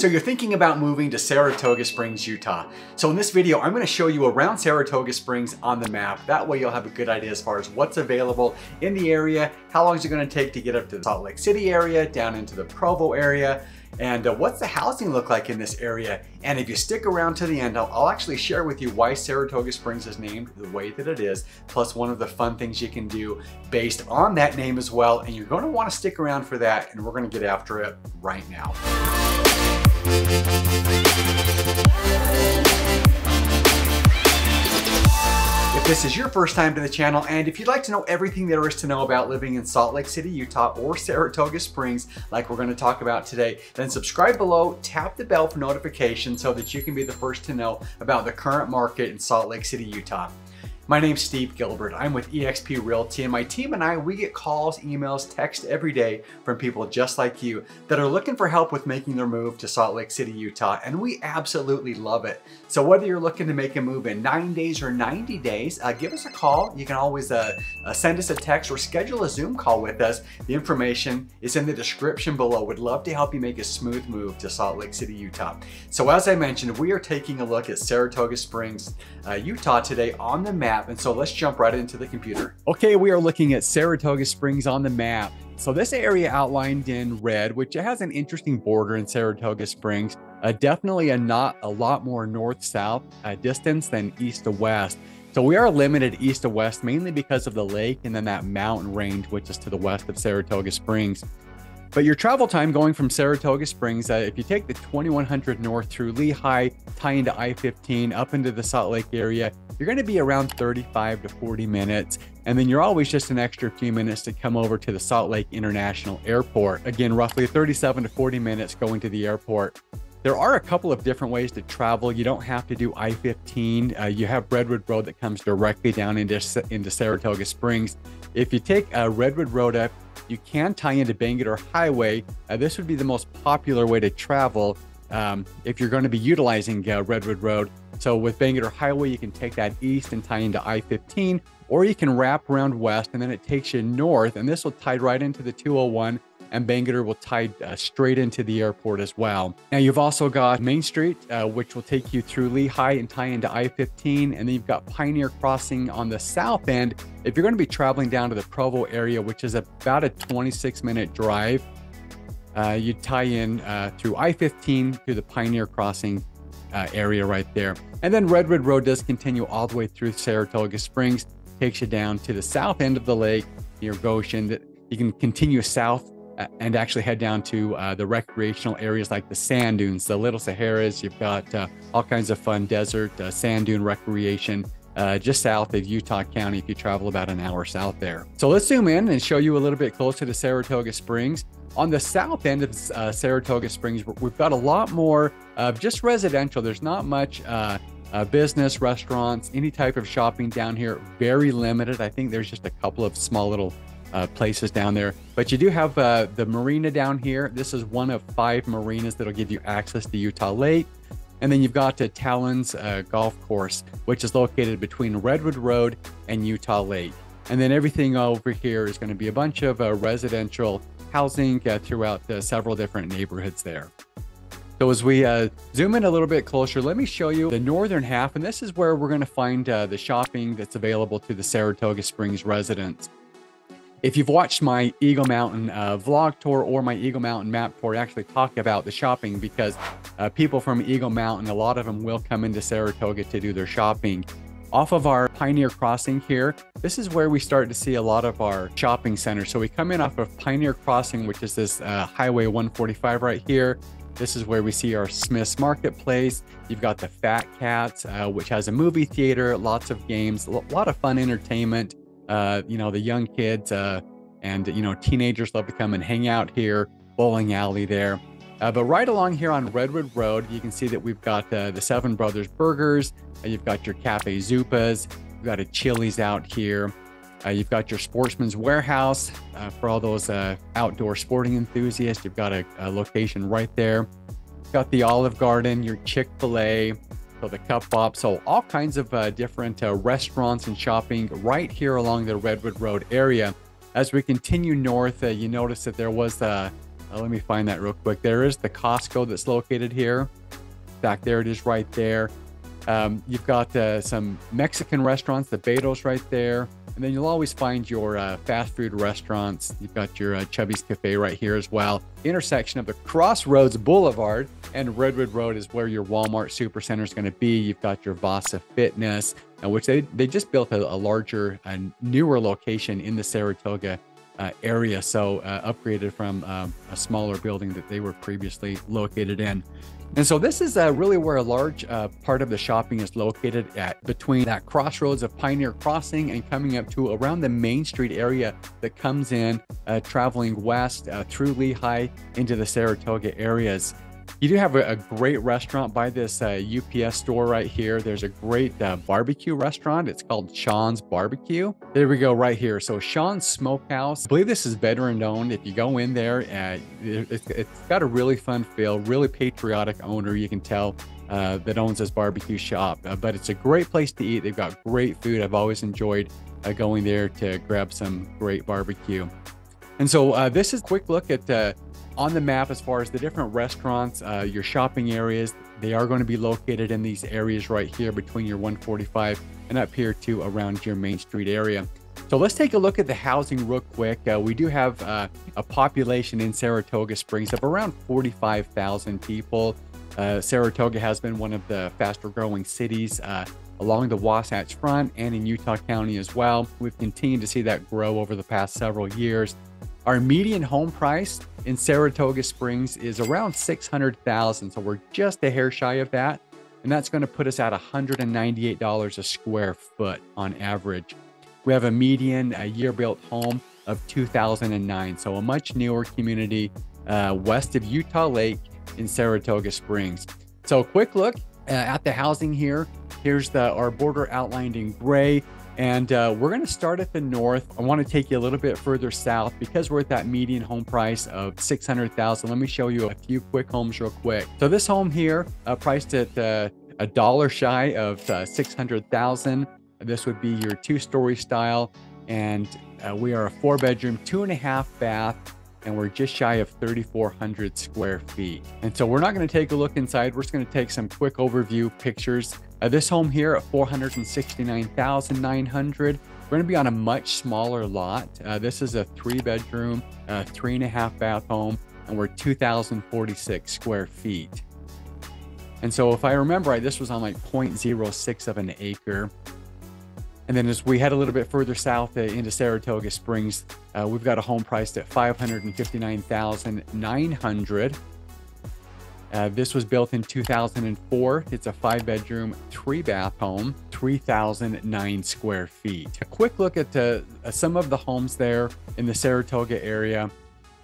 So you're thinking about moving to Saratoga Springs, Utah. So in this video, I'm gonna show you around Saratoga Springs on the map. That way you'll have a good idea as far as what's available in the area, how long is it gonna take to get up to the Salt Lake City area, down into the Provo area, and what's the housing look like in this area. And if you stick around to the end, I'll actually share with you why Saratoga Springs is named the way that it is, plus one of the fun things you can do based on that name as well. And you're gonna wanna stick around for that, and we're gonna get after it right now. If this is your first time to the channel, and if you'd like to know everything there is to know about living in Salt Lake City, Utah, or Saratoga Springs, like we're going to talk about today, then subscribe below, tap the bell for notifications so that you can be the first to know about the current market in Salt Lake City, Utah. My name's Steve Gilbert. I'm with eXp Realty, and my team and I, we get calls, emails, text every day from people just like you that are looking for help with making their move to Salt Lake City, Utah, and we absolutely love it. So whether you're looking to make a move in 9 days or 90 days, give us a call. You can always send us a text or schedule a Zoom call with us. The information is in the description below. We'd love to help you make a smooth move to Salt Lake City, Utah. So as I mentioned, we are taking a look at Saratoga Springs, Utah today on the map. And so let's jump right into the computer. Okay, we are looking at Saratoga Springs on the map. So this area outlined in red, which has an interesting border in Saratoga Springs, definitely a lot more north-south distance than east to west. So we are limited east to west mainly because of the lake and then that mountain range, which is to the west of Saratoga Springs. But your travel time going from Saratoga Springs, if you take the 2100 north through Lehigh, tie into I-15 up into the Salt Lake area, you're going to be around 35 to 40 minutes. And then you're always just an extra few minutes to come over to the Salt Lake International Airport. Again, roughly 37 to 40 minutes going to the airport. There are a couple of different ways to travel. You don't have to do I-15. You have Redwood Road that comes directly down into Saratoga Springs. If you take Redwood Road up, you can tie into Bangerter Highway. This would be the most popular way to travel if you're going to be utilizing Redwood Road. So with Bangerter Highway, you can take that east and tie into I-15, or you can wrap around west and then it takes you north, and this will tie right into the 201, and Bangerter will tie straight into the airport as well. Now you've also got Main Street, which will take you through Lehigh and tie into I-15, and then you've got Pioneer Crossing on the south end. If you're going to be traveling down to the Provo area, which is about a 26-minute drive, you tie in through I-15 through the Pioneer Crossing area right there. And then Redwood Road does continue all the way through Saratoga Springs, takes you down to the south end of the lake near Goshen. You can continue south and actually head down to the recreational areas like the sand dunes, the Little Saharas. You've got all kinds of fun desert sand dune recreation just south of Utah County if you travel about an hour south there. So let's zoom in and show you a little bit closer to Saratoga Springs. On the south end of Saratoga Springs, we've got a lot more of just residential. There's not much business, restaurants, any type of shopping down here. Very limited. I think there's just a couple of small little places down there. But you do have the marina down here. This is one of 5 marinas that'll give you access to Utah Lake. And then you've got Talon's Golf Course, which is located between Redwood Road and Utah Lake. And then everything over here is going to be a bunch of residential housing throughout several different neighborhoods there. So as we zoom in a little bit closer, let me show you the northern half. And this is where we're going to find the shopping that's available to the Saratoga Springs residents. If you've watched my Eagle Mountain vlog tour or my Eagle Mountain map tour, I actually talk about the shopping because people from Eagle Mountain, a lot of them will come into Saratoga to do their shopping. Off of our Pioneer Crossing here, this is where we start to see a lot of our shopping centers. So we come in off of Pioneer Crossing, which is this Highway 145 right here. This is where we see our Smith's Marketplace. You've got the Fat Cats, which has a movie theater, lots of games, a lot of fun entertainment. You know, the young kids and, you know, teenagers love to come and hang out here. Bowling alley there. But right along here on Redwood Road, you can see that we've got the Seven Brothers Burgers. You've got your Cafe Zupas. You've got a Chili's out here. You've got your Sportsman's Warehouse for all those outdoor sporting enthusiasts. You've got a location right there. You've got the Olive Garden, your Chick-fil-A, so the Cup Bop. So all kinds of different restaurants and shopping right here along the Redwood Road area. As we continue north, you notice that there was Let me find that real quick. There is the Costco that's located here. Back there it is right there. You've got some Mexican restaurants, the Beto's right there. And then you'll always find your fast food restaurants. You've got your Chubby's Cafe right here as well. The intersection of the Crossroads Boulevard and Redwood Road is where your Walmart Supercenter is going to be. You've got your Vasa Fitness, which they just built a larger and newer location in the Saratoga area. So upgraded from a smaller building that they were previously located in. And so this is really where a large part of the shopping is located at, between that crossroads of Pioneer Crossing and coming up to around the Main Street area that comes in traveling west through Lehigh into the Saratoga areas. You do have a great restaurant by this UPS store right here. There's a great barbecue restaurant. It's called Sean's Barbecue. There we go right here. So Sean's Smokehouse. I believe this is veteran owned. If you go in there, it's got a really fun feel, really patriotic owner. You can tell that owns this barbecue shop, but it's a great place to eat. They've got great food. I've always enjoyed going there to grab some great barbecue. And so this is a quick look at on the map as far as the different restaurants, your shopping areas. They are going to be located in these areas right here between your 145 and up here to around your Main Street area. So let's take a look at the housing real quick. We do have a population in Saratoga Springs of around 45,000 people. Saratoga has been one of the faster growing cities along the Wasatch Front and in Utah County as well. We've continued to see that grow over the past several years. Our median home price in Saratoga Springs is around $600,000, so we're just a hair shy of that, and that's going to put us at $198 a square foot on average. We have a median year-built home of 2009, so a much newer community west of Utah Lake in Saratoga Springs. So a quick look at the housing here. Here's our border outlined in gray. And we're going to start at the north. I want to take you a little bit further south because we're at that median home price of $600,000. Let me show you a few quick homes real quick. So this home here, priced at a dollar shy of $600,000. This would be your 2-story style, and we are a 4-bedroom, 2.5 bath, and we're just shy of 3,400 square feet. And so we're not going to take a look inside. We're just going to take some quick overview pictures. This home here at $469,900. We're going to be on a much smaller lot. This is a 3-bedroom, 3.5 bath home, and we're 2,046 square feet. And so if I remember right, this was on like 0.06 of an acre. And then as we head a little bit further south into Saratoga Springs, we've got a home priced at $559,900. This was built in 2004. It's a 5-bedroom, 3-bath home, 3,009 square feet. A quick look at some of the homes there in the Saratoga area.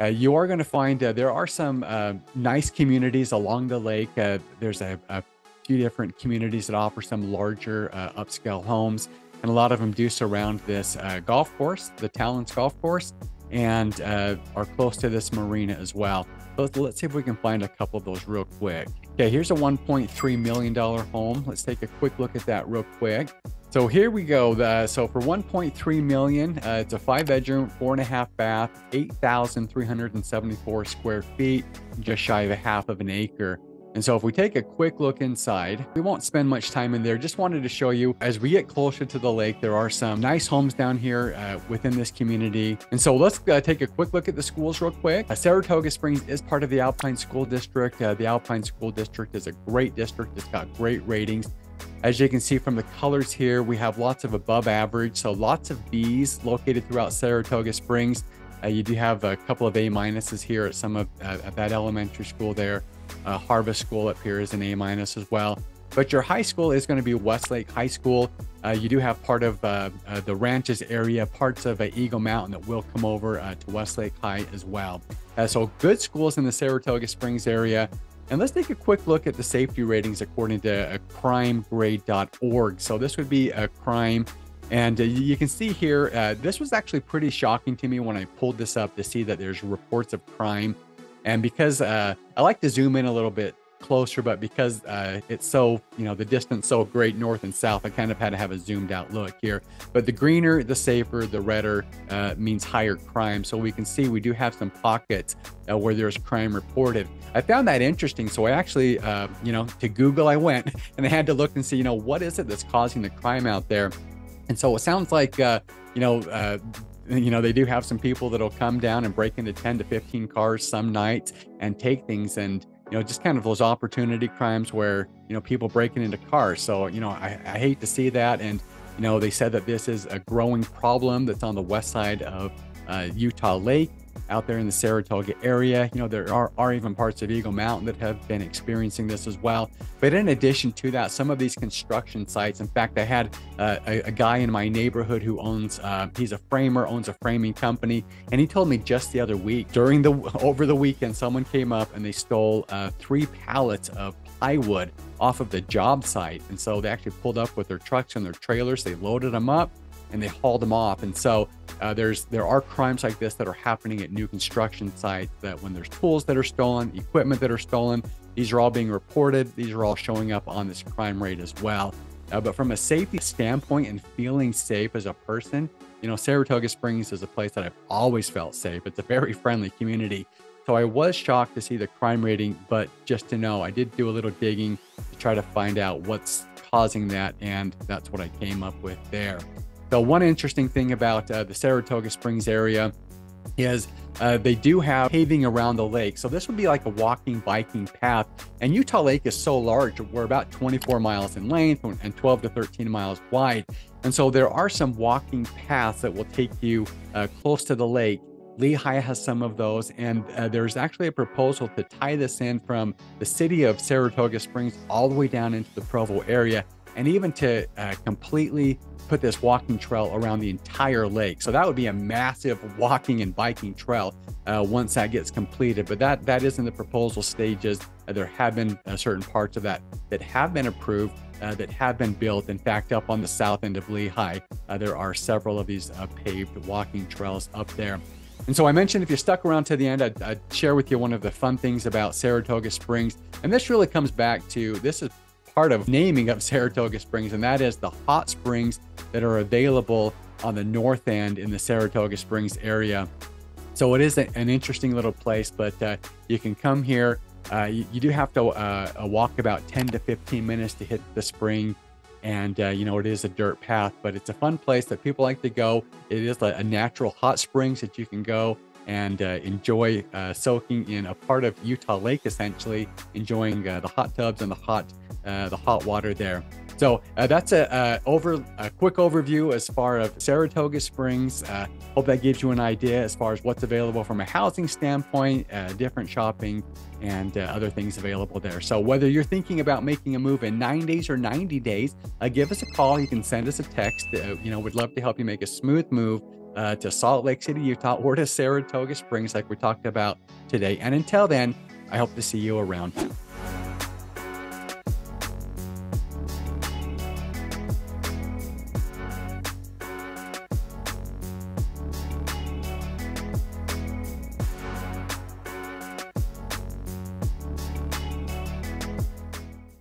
You are going to find there are some nice communities along the lake. There's a few different communities that offer some larger upscale homes, and a lot of them do surround this golf course, the Talons Golf Course, and are close to this marina as well. So let's see if we can find a couple of those real quick. Okay, here's a $1.3 million home. Let's take a quick look at that real quick. So here we go. So for $1.3 million, it's a 5-bedroom, 4.5 bath, 8,374 square feet, just shy of a half of an acre. And so if we take a quick look inside, we won't spend much time in there. Just wanted to show you as we get closer to the lake, there are some nice homes down here within this community. And so let's take a quick look at the schools real quick. Saratoga Springs is part of the Alpine School District. The Alpine School District is a great district. It's got great ratings. As you can see from the colors here, we have lots of above average. So lots of Bs located throughout Saratoga Springs. You do have a couple of A- here at some of that elementary school there. Harvest School up here is an A- as well. But your high school is going to be Westlake High School. You do have part of the Ranches area, parts of Eagle Mountain that will come over to Westlake High as well. So good schools in the Saratoga Springs area. And let's take a quick look at the safety ratings according to crimegrade.org. So this would be a crime. And you can see here, this was actually pretty shocking to me when I pulled this up to see that there's reports of crime. And because I like to zoom in a little bit closer, but because it's so, the distance so great north and south, I kind of had to have a zoomed out look here. But the greener, the safer, the redder means higher crime. So we can see we do have some pockets where there's crime reported. I found that interesting. So I actually, to Google I went and I had to look and see, what is it that's causing the crime out there? And so it sounds like, they do have some people that'll come down and break into 10 to 15 cars some nights and take things, and just kind of those opportunity crimes where people breaking into cars. So I hate to see that. And they said that this is a growing problem that's on the west side of Utah Lake out there in the Saratoga area. There are even parts of Eagle Mountain that have been experiencing this as well. But in addition to that, some of these construction sites, in fact, I had a guy in my neighborhood who owns, he's a framer, owns a framing company. And he told me just the other week, over the weekend, someone came up and they stole 3 pallets of plywood off of the job site. And so they actually pulled up with their trucks and their trailers, they loaded them up and they hauled them off. And so there are crimes like this that are happening at new construction sites, that when there's tools that are stolen, equipment that are stolen, these are all being reported. These are all showing up on this crime rate as well. But from a safety standpoint and feeling safe as a person, Saratoga Springs is a place that I've always felt safe. It's a very friendly community. So I was shocked to see the crime rating, but just to know, I did do a little digging to try to find out what's causing that, and that's what I came up with there. So one interesting thing about the Saratoga Springs area is they do have paving around the lake. So this would be like a walking, biking path. And Utah Lake is so large, we're about 24 miles in length and 12 to 13 miles wide. And so there are some walking paths that will take you close to the lake. Lehi has some of those, and there's actually a proposal to tie this in from the city of Saratoga Springs all the way down into the Provo area, and even to completely put this walking trail around the entire lake. So that would be a massive walking and biking trail once that gets completed. But that is in the proposal stages. There have been certain parts of that have been approved, that have been built. In fact, up on the south end of Lehi, there are several of these paved walking trails up there. And so I mentioned, if you stuck around to the end, I'd share with you one of the fun things about Saratoga Springs. And this really comes back to, this is part of naming of Saratoga Springs, and that is the hot springs that are available on the north end in the Saratoga Springs area. So it is an interesting little place, but you can come here. You do have to walk about 10 to 15 minutes to hit the spring. And, it is a dirt path, but it's a fun place that people like to go. It is a natural hot springs that you can go and enjoy soaking in a part of Utah Lake, essentially enjoying the hot tubs and the hot water there. So that's a quick overview as far as Saratoga Springs. Hope that gives you an idea as far as what's available from a housing standpoint, different shopping, and other things available there. So whether you're thinking about making a move in 9 days or 90 days, give us a call. You can send us a text. We'd love to help you make a smooth move to Salt Lake City, Utah, or to Saratoga Springs like we talked about today. And until then, I hope to see you around.